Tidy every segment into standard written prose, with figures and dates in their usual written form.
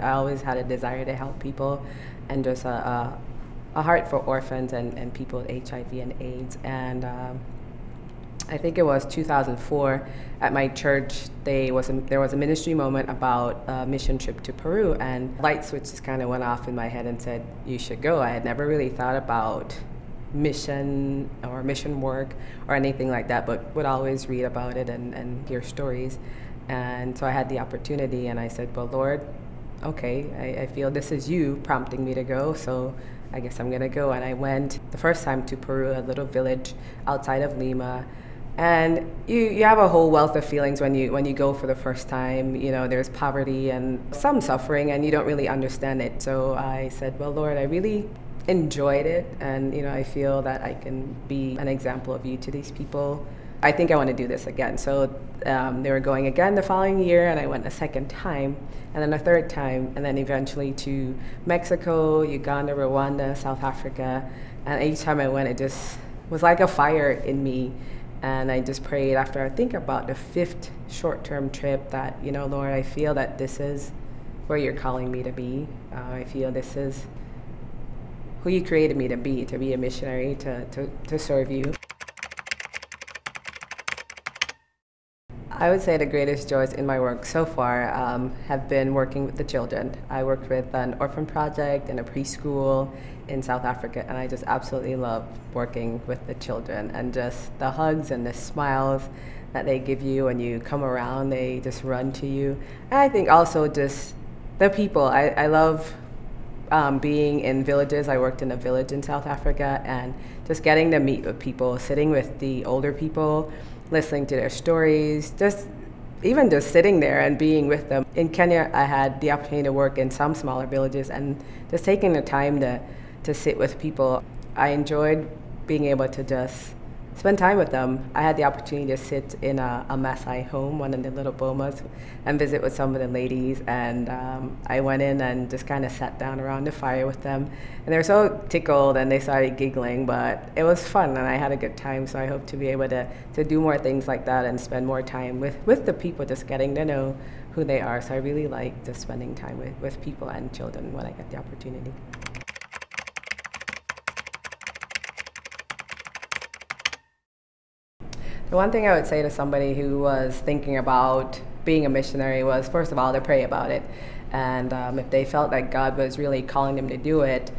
I always had a desire to help people, and just a heart for orphans and people with HIV and AIDS. And I think it was 2004 at my church, there was a ministry moment about a mission trip to Peru, and light switch just kind of went off in my head and said, you should go. I had never really thought about mission or mission work or anything like that, but would always read about it and hear stories. And so I had the opportunity, and I said, well, Lord, okay, I feel this is you prompting me to go, so I guess I'm gonna go. And I went the first time to Peru, a little village outside of Lima. And you have a whole wealth of feelings when you go for the first time. You know, there's poverty and some suffering, and you don't really understand it. So I said, well, Lord, I really enjoyed it, and I feel that I can be an example of you to these people. I think I want to do this again. So they were going again the following year, and I went a second time, and then a third time, and then eventually to Mexico, Uganda, Rwanda, South Africa. And each time I went, it just was like a fire in me. And I just prayed after, I think, about the fifth short-term trip that, Lord, I feel that this is where you're calling me to be. I feel this is who you created me to be a missionary, to serve you. I would say the greatest joys in my work so far have been working with the children. I worked with an orphan project and a preschool in South Africa, and I just absolutely love working with the children, and just the hugs and the smiles that they give you when you come around. They just run to you. And I think also just the people. I love being in villages. I worked in a village in South Africa, and just getting to meet with people, sitting with the older people, listening to their stories, even just sitting there and being with them. In Kenya, I had the opportunity to work in some smaller villages, and just taking the time to sit with people. I enjoyed being able to just spend time with them. I had the opportunity to sit in a Maasai home, one of the little bomas, and visit with some of the ladies. And I went in and just kind of sat down around the fire with them. And they were so tickled, and they started giggling, but it was fun, and I had a good time. So I hope to be able to do more things like that and spend more time with the people, just getting to know who they are. So I really like just spending time with people and children when I get the opportunity. The one thing I would say to somebody who was thinking about being a missionary was, first of all, to pray about it. And if they felt that God was really calling them to do it,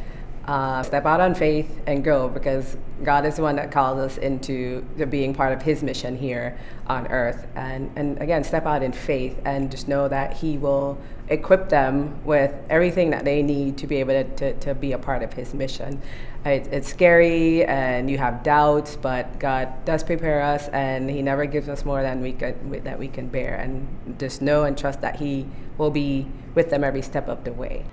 step out on faith and go, because God is the one that calls us into being part of His mission here on earth. And again, step out in faith and just know that He will equip them with everything that they need to be able to be a part of His mission. It's scary, and you have doubts, but God does prepare us, and He never gives us more than we can bear. And just know and trust that He will be with them every step of the way.